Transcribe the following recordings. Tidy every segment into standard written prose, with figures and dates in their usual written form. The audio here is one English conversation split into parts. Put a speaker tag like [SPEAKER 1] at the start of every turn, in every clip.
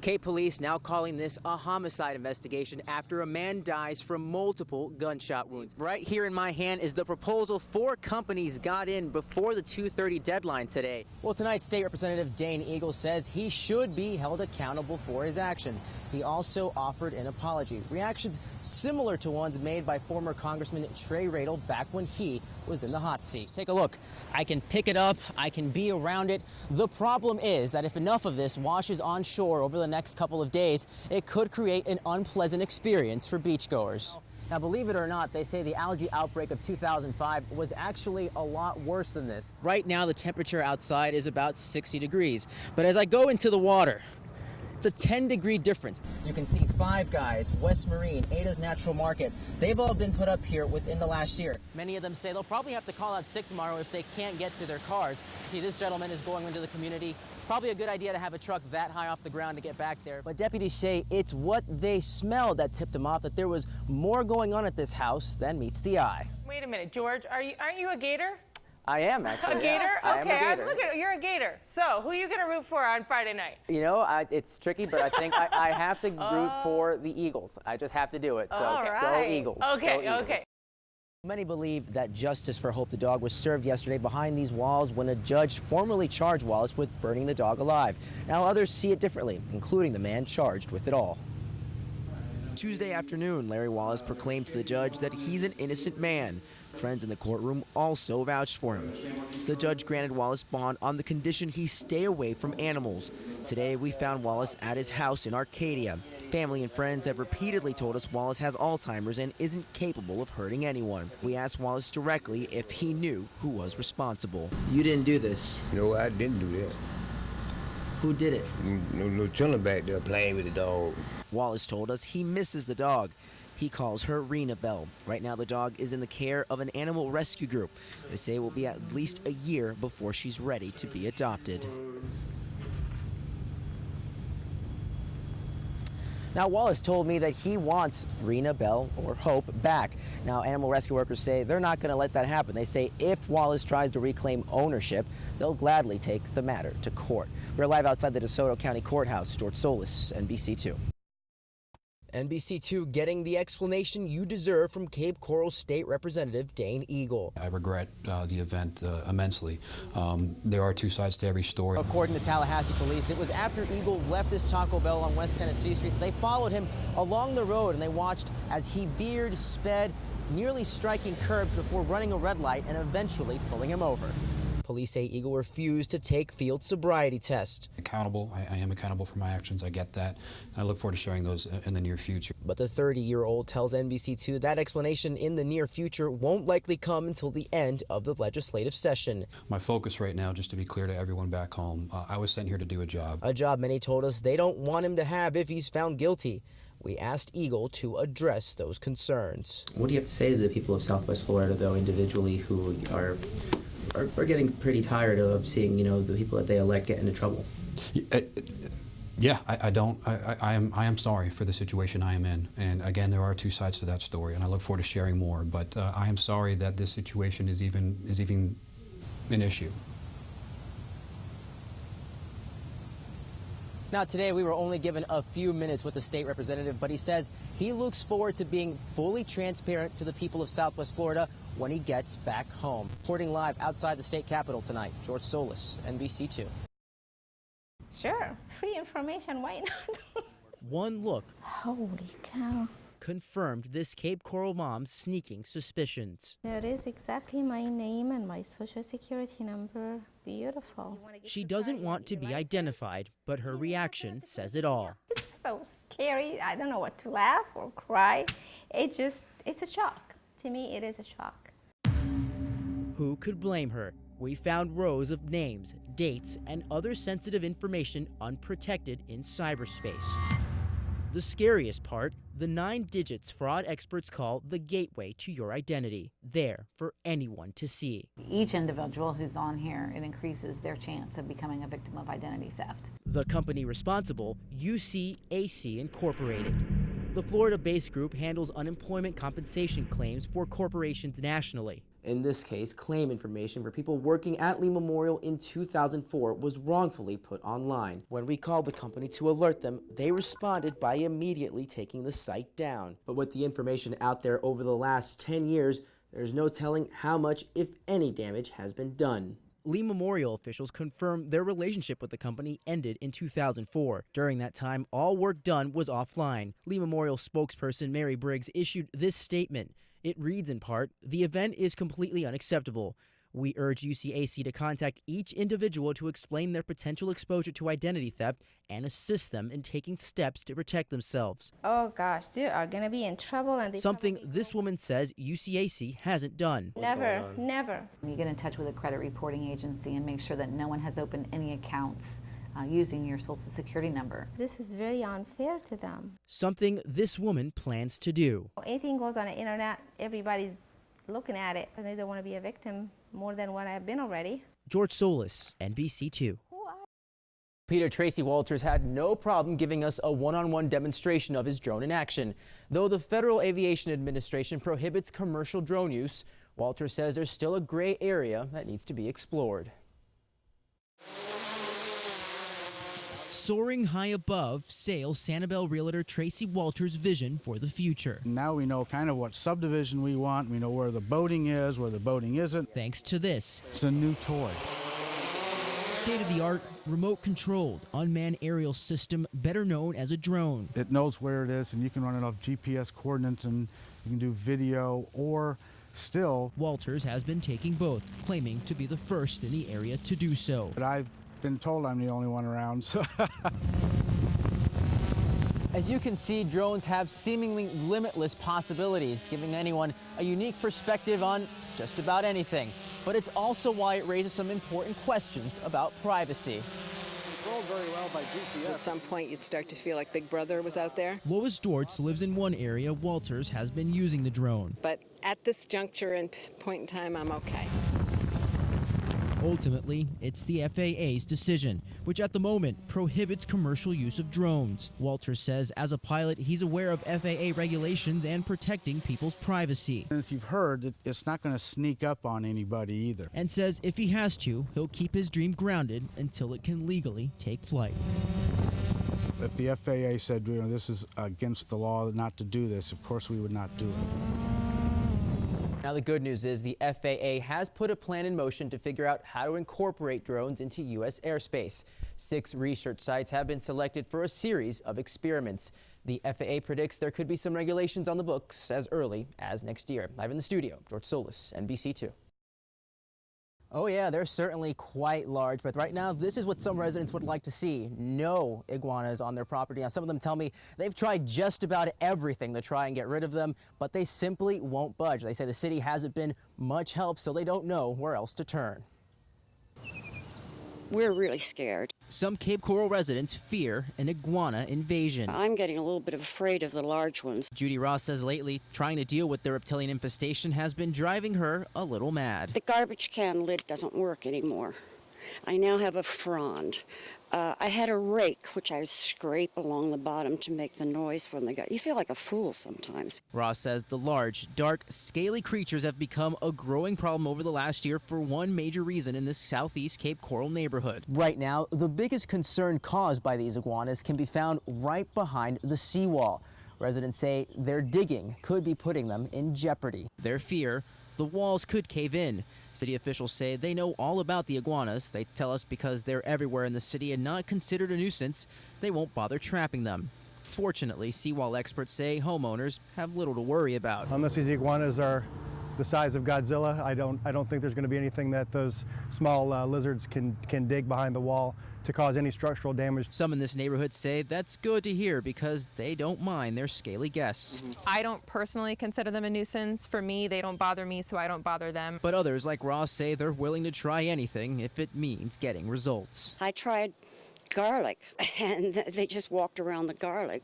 [SPEAKER 1] Cape Police now calling this a homicide investigation after a man dies from multiple gunshot wounds. Right here in my hand is the proposal 4 companies got in before the 2:30 deadline today. Well, tonight, State Representative Dane Eagle says he should be held accountable for his actions. He also offered an apology. Reactions similar to ones made by former Congressman Trey Radel back when he was in the hot seat. Take a look. I can pick it up. I can be around it. The problem is that if enough of this washes on shore over the next couple of days, it could create an unpleasant experience for beachgoers. Now, believe it or not, they say the algae outbreak of 2005 was actually a lot worse than this. Right now, the temperature outside is about 60 degrees. But as I go into the water, it's a 10-degree difference. You can see Five Guys, West Marine, Ada's Natural Market. They've all been put up here within the last year. Many of them say they'll probably have to call out sick tomorrow if they can't get to their cars. See, this gentleman is going into the community. Probably a good idea to have a truck that high off the ground to get back there. But deputies say it's what they smelled that tipped them off that there was more going on at this house than meets the eye.
[SPEAKER 2] Wait a minute, George, aren't you a Gator?
[SPEAKER 1] I am, actually.
[SPEAKER 2] A Gator?
[SPEAKER 1] Yeah.
[SPEAKER 2] Okay,
[SPEAKER 1] I am a Gator.
[SPEAKER 2] look at it. You're a Gator. So, who are you going to root for on Friday night?
[SPEAKER 1] You know, it's tricky, but I think I have to root for the Eagles. I just have to do it. So, Go Eagles.
[SPEAKER 2] Okay,
[SPEAKER 1] Go Eagles.
[SPEAKER 2] okay.
[SPEAKER 1] Many believe that justice for Hope the dog was served yesterday behind these walls when a judge formally charged Wallace with burning the dog alive. Now others see it differently, including the man charged with it all. Tuesday afternoon, Larry Wallace proclaimed to the judge that he's an innocent man. Friends in the courtroom also vouched for him. The judge granted Wallace bond on the condition he stay away from animals. Today, we found Wallace at his house in Arcadia. Family and friends have repeatedly told us Wallace has Alzheimer's and isn't capable of hurting anyone. We asked Wallace directly if he knew who was responsible. You didn't do this?
[SPEAKER 3] No, I didn't do that.
[SPEAKER 1] Who did it?
[SPEAKER 3] No children back there playing with the dog.
[SPEAKER 1] Wallace told us he misses the dog. He calls her Rena Bell. Right now, the dog is in the care of an animal rescue group. They say it will be at least a year before she's ready to be adopted. Now, Wallace told me that he wants Rena Bell, or Hope, back. Now, animal rescue workers say they're not going to let that happen. They say if Wallace tries to reclaim ownership, they'll gladly take the matter to court. We're live outside the DeSoto County Courthouse. George Solis, NBC2. NBC2 getting the explanation you deserve from Cape Coral State Representative Dane Eagle.
[SPEAKER 4] I regret the event immensely. There are two sides to every story.
[SPEAKER 1] According to Tallahassee police, it was after Eagle left this Taco Bell on West Tennessee Street. They followed him along the road and they watched as he veered, sped, nearly striking curbs before running a red light and eventually pulling him over. Police say Eagle refused to take field sobriety tests.
[SPEAKER 4] Accountable. I am accountable for my actions. I get that. And I look forward to sharing those in the near future.
[SPEAKER 1] But the 30-year-old tells NBC2 that explanation in the near future won't likely come until the end of the legislative session.
[SPEAKER 4] My focus right now, just to be clear to everyone back home, I was sent here to do a job.
[SPEAKER 1] A job many told us they don't want him to have if he's found guilty. We asked Eagle to address those concerns.
[SPEAKER 5] What do you have to say to the people of Southwest Florida, though, individually, who are getting pretty tired of seeing, the people that they elect get into trouble?
[SPEAKER 4] Yeah, I am sorry for the situation I am in. And again, there are two sides to that story, and I look forward to sharing more. But I am sorry that this situation is even an issue.
[SPEAKER 1] Now, today we were only given a few minutes with the state representative, but he says he looks forward to being fully transparent to the people of Southwest Florida when he gets back home. Reporting live outside the state capitol tonight, George Solis, NBC2.
[SPEAKER 6] Sure, free information, why not?
[SPEAKER 1] One look.
[SPEAKER 6] Holy cow.
[SPEAKER 1] Confirmed this Cape Coral mom's sneaking suspicions.
[SPEAKER 6] That is exactly my name and my social security number. Beautiful.
[SPEAKER 1] She doesn't want to be identified, but her reaction says it all.
[SPEAKER 6] It's so scary. I don't know what to laugh or cry. It's a shock. To me, it is a shock.
[SPEAKER 1] Who could blame her? We found rows of names, dates, and other sensitive information unprotected in cyberspace. The scariest part, the 9 digits fraud experts call the gateway to your identity, there for anyone to see.
[SPEAKER 7] Each individual who's on here, it increases their chance of becoming a victim of identity theft.
[SPEAKER 1] The company responsible, UCAC Incorporated. The Florida-based group handles unemployment compensation claims for corporations nationally.
[SPEAKER 8] In this case, claim information for people working at Lee Memorial in 2004 was wrongfully put online. When we called the company to alert them, they responded by immediately taking the site down. But with the information out there over the last 10 years, there's no telling how much, if any, damage has been done.
[SPEAKER 9] Lee Memorial officials confirmed their relationship with the company ended in 2004. During that time, all work done was offline. Lee Memorial spokesperson Mary Briggs issued this statement. It reads in part, "The event is completely unacceptable. We urge UCAC to contact each individual to explain their potential exposure to identity theft and assist them in taking steps to protect themselves."
[SPEAKER 6] Oh gosh, they are gonna be in trouble, and
[SPEAKER 9] Something this woman says UCAC hasn't done.
[SPEAKER 6] Never.
[SPEAKER 7] You get in touch with a credit reporting agency and make sure that no one has opened any accounts using your Social Security number.
[SPEAKER 6] This is very unfair to them.
[SPEAKER 9] Something this woman plans to do.
[SPEAKER 6] Anything goes on the internet, everybody's looking at it, and they don't want to be a victim more than what I've been already.
[SPEAKER 9] George Solis, NBC2.
[SPEAKER 1] Peter Tracy Walters had no problem giving us a one-on-one demonstration of his drone in action. Though the Federal Aviation Administration prohibits commercial drone use, Walters says there's still a gray area that needs to be explored.
[SPEAKER 9] Soaring high above, sails Sanibel realtor Tracy Walters' vision for the future.
[SPEAKER 10] Now we know kind of what subdivision we want. We know where the boating is, where the boating isn't.
[SPEAKER 9] Thanks to this.
[SPEAKER 10] It's a new toy.
[SPEAKER 9] State-of-the-art, remote-controlled, unmanned aerial system, better known as a drone.
[SPEAKER 10] It knows where it is, and you can run it off GPS coordinates, and you can do video or still.
[SPEAKER 9] Walters has been taking both, claiming to be the first in the area to do so.
[SPEAKER 10] But I've been told I'm the only one around, so.
[SPEAKER 1] As you can see, drones have seemingly limitless possibilities, giving anyone a unique perspective on just about anything. But it's also why it raises some important questions about privacy.
[SPEAKER 11] Controlled very well by GPS. At some point, you'd start to feel like Big Brother was out there.
[SPEAKER 9] Lois Dortz lives in one area. Walters has been using the drone.
[SPEAKER 11] But at this juncture and point in time, I'm okay.
[SPEAKER 9] Ultimately, it's the FAA's decision, which at the moment prohibits commercial use of drones. Walters says as a pilot, he's aware of FAA regulations and protecting people's privacy.
[SPEAKER 10] As you've heard, it's not going to sneak up on anybody either.
[SPEAKER 9] And says if he has to, he'll keep his dream grounded until it can legally take flight.
[SPEAKER 10] If the FAA said, this is against the law not to do this, of course we would not do it.
[SPEAKER 1] Now, the good news is the FAA has put a plan in motion to figure out how to incorporate drones into U.S. airspace. 6 research sites have been selected for a series of experiments. The FAA predicts there could be some regulations on the books as early as next year. Live in the studio, George Solis, NBC2. Oh yeah, they're certainly quite large, but right now this is what some residents would like to see. No iguanas on their property. Now, some of them tell me they've tried just about everything to try and get rid of them, but they simply won't budge. They say the city hasn't been much help, so they don't know where else to turn.
[SPEAKER 12] We're really scared.
[SPEAKER 9] Some Cape Coral residents fear an iguana invasion.
[SPEAKER 12] I'm getting a little bit afraid of the large ones.
[SPEAKER 9] Judy Ross says lately, trying to deal with the reptilian infestation has been driving her a little mad.
[SPEAKER 12] The garbage can lid doesn't work anymore. I now have a frond. I had a rake, which I scrape along the bottom to make the noise from the gut. You feel like a fool sometimes.
[SPEAKER 9] Ross says the large, dark, scaly creatures have become a growing problem over the last year for one major reason in this southeast Cape Coral neighborhood.
[SPEAKER 1] Right now, the biggest concern caused by these iguanas can be found right behind the seawall. Residents say their digging could be putting them in jeopardy.
[SPEAKER 9] Their fear, the walls could cave in. City officials say they know all about the iguanas. They tell us because they're everywhere in the city and not considered a nuisance, they won't bother trapping them. Fortunately, seawall experts say homeowners have little to worry about.
[SPEAKER 13] Unless these iguanas are the size of Godzilla, I don't think there's going to be anything that those small lizards can dig behind the wall to cause any structural damage.
[SPEAKER 9] Some in this neighborhood say that's good to hear because they don't mind their scaly guests.
[SPEAKER 14] I don't personally consider them a nuisance. For me, they don't bother me, so I don't bother them.
[SPEAKER 9] But others like Ross say they're willing to try anything if it means getting results.
[SPEAKER 12] I tried garlic, and they just walked around the garlic.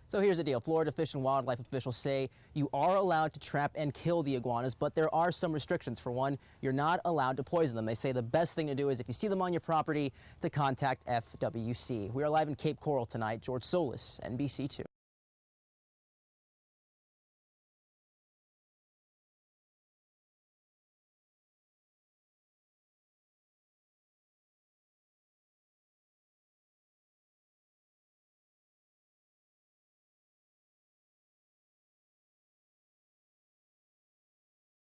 [SPEAKER 1] So here's the deal. Florida Fish and Wildlife officials say you are allowed to trap and kill the iguanas, but there are some restrictions. For one, you're not allowed to poison them. They say the best thing to do is if you see them on your property to contact FWC. We are live in Cape Coral tonight. George Solis, NBC2.